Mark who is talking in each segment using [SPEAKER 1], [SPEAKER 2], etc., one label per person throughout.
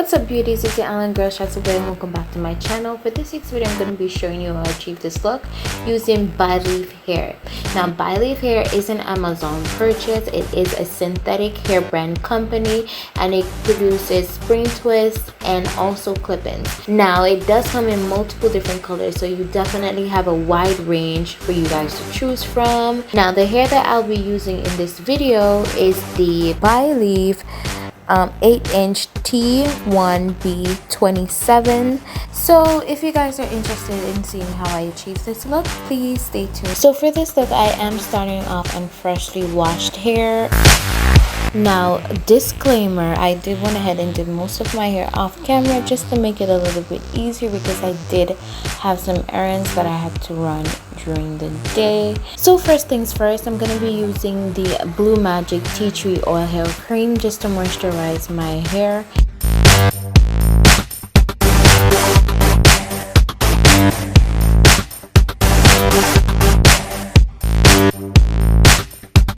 [SPEAKER 1] What's up beauties, it's your Island Girl Shots away and welcome back to my channel. For this week's video I'm going to be showing you how I achieve this look using BILEAF hair. Now BILEAF hair is an Amazon purchase. It is a synthetic hair brand company and it produces spring twists and also clip-ins. Now it does come in multiple different colors, so you definitely have a wide range for you guys to choose from. Now the hair that I'll be using in this video is the BILEAF 8-inch T1B27. So if you guys are interested in seeing how I achieve this look, please stay tuned. So for this look I am starting off on freshly washed hair. Now disclaimer, I did went ahead and did most of my hair off camera just to make it a little bit easier because I did have some errands that I had to run during the day. So first things first, I'm going to be using the Blue Magic Tea Tree Oil Hair Cream just to moisturize my hair.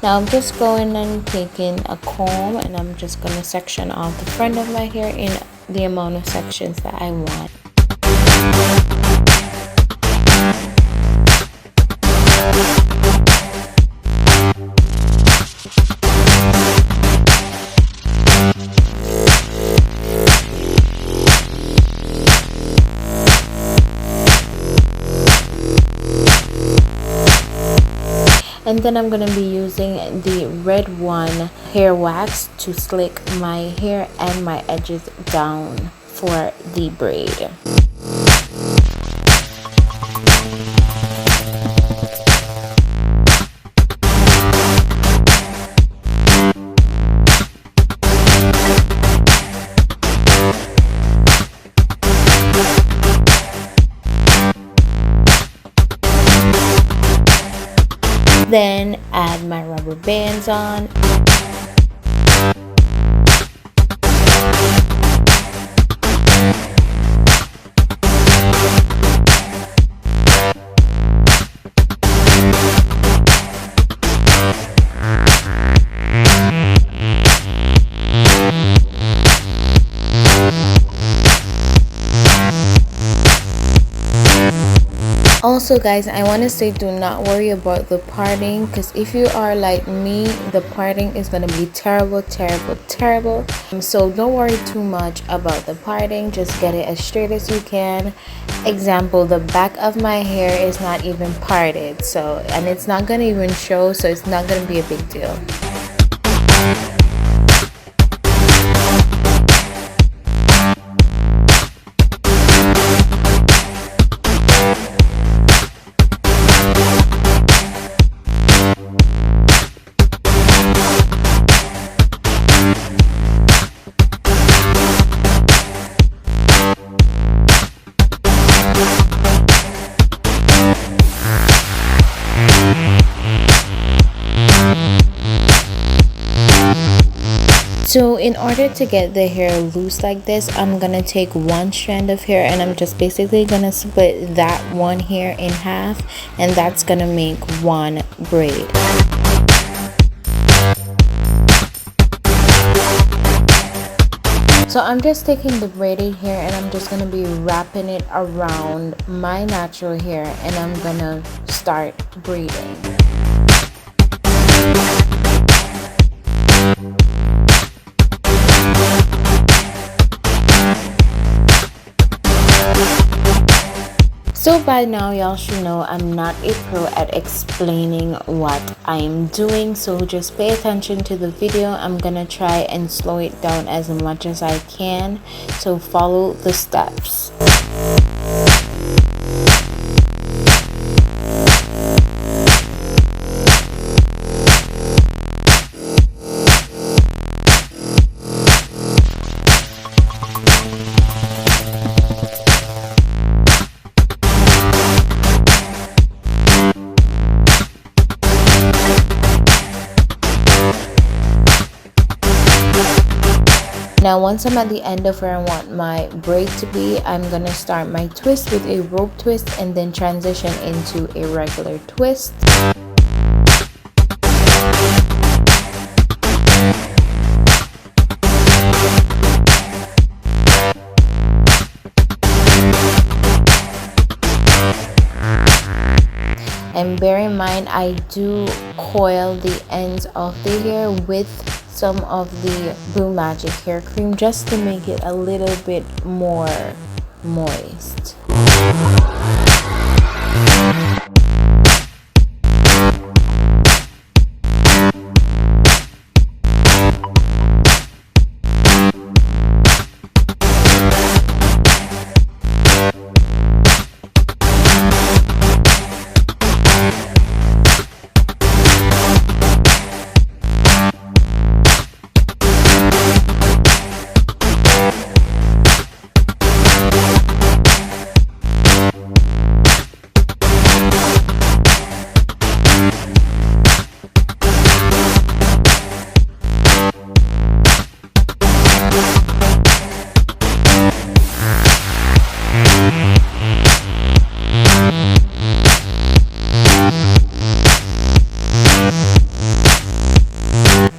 [SPEAKER 1] Now I'm just going and taking a comb and I'm just going to section off the front of my hair in the amount of sections that I want. And then I'm going to be using the red one hair wax to slick my hair and my edges down for the braid. Then add my rubber bands on. Also guys, I want to say do not worry about the parting, because if you are like me, the parting is going to be terrible. So don't worry too much about the parting, just get it as straight as you can. Example, the back of my hair is not even parted, so and it's not going to even show, so it's not going to be a big deal. So in order to get the hair loose like this, I'm gonna take one strand of hair and I'm just basically gonna split that one hair in half, and that's gonna make one braid. So I'm just taking the braided hair and I'm just gonna be wrapping it around my natural hair and I'm gonna start braiding. So by now y'all should know I'm not a pro at explaining what I'm doing, so just pay attention to the video. I'm gonna try and slow it down as much as I can, so follow the steps. Now once I'm at the end of where I want my braid to be, I'm gonna start my twist with a rope twist and then transition into a regular twist. And bear in mind, I do coil the ends of the hair with some of the Blue Magic hair cream just to make it a little bit more moist.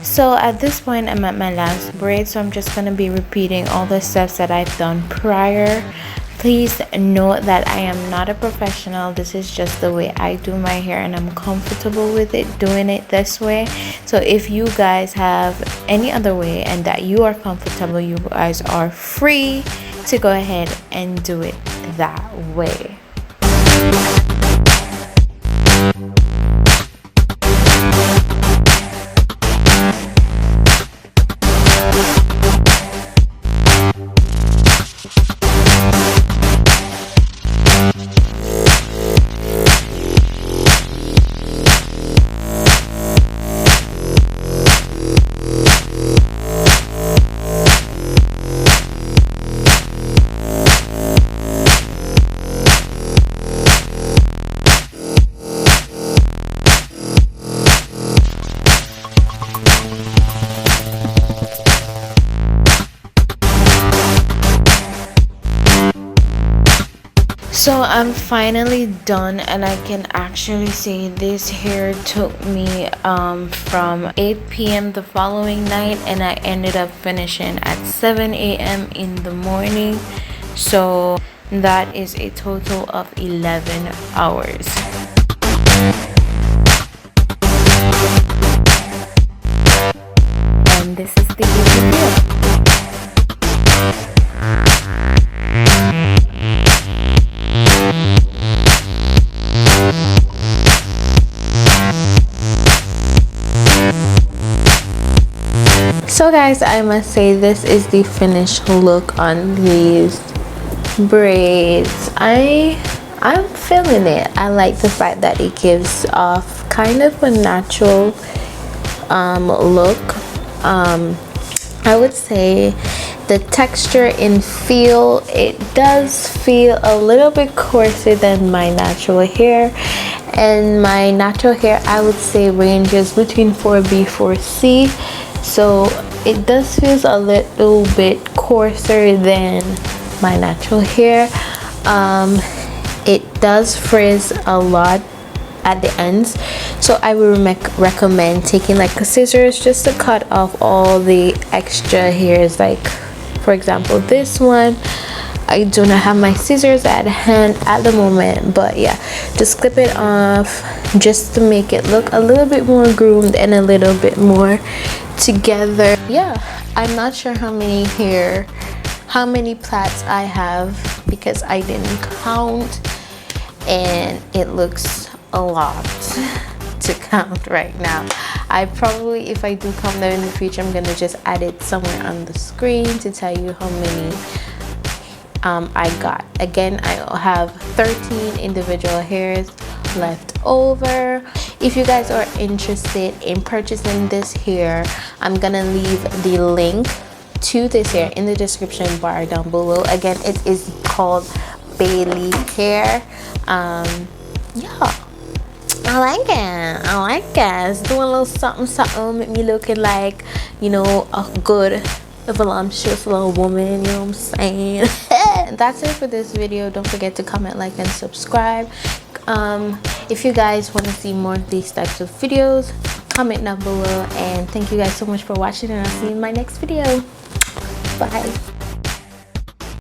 [SPEAKER 1] So at this point, I'm at my last braid, so I'm just going to be repeating all the steps that I've done prior. Please note that I am not a professional. This is just the way I do my hair, and I'm comfortable with it doing it this way. So if you guys have any other way and that you are comfortable, you guys are free to go ahead and do it that way. So I'm finally done, and I can actually say this hair took me from 8 p.m. the following night, and I ended up finishing at 7 a.m. in the morning. So that is a total of 11 hours. And this is the video. So guys, I must say this is the finished look on these braids. I'm feeling it. I like the fact that it gives off kind of a natural look. I would say the texture and feel, it does feel a little bit coarser than my natural hair, and my natural hair I would say ranges between 4B 4C, so it does feel a little bit coarser than my natural hair. It does frizz a lot at the ends, so I would recommend taking like a scissors just to cut off all the extra hairs. Like for example, this one, I do not have my scissors at hand at the moment, but yeah, just clip it off just to make it look a little bit more groomed and a little bit more together. Yeah, I'm not sure how many plaits I have because I didn't count, and it looks a lot to count right now. I probably, if I do count them in the future, I'm gonna just add it somewhere on the screen to tell you how many I got. Again, I have 13 individual hairs left over. If you guys are interested in purchasing this hair, I'm gonna leave the link to this hair in the description bar down below. Again, it is called BILEAF hair. Yeah, I like it. It's doing a little something, make me looking like, you know, a good voluptuous little woman, you know what I'm saying? That's it for this video. Don't forget to comment, like, and subscribe. If you guys want to see more of these types of videos, comment down below, and thank you guys so much for watching, and I'll see you in my next video. Bye.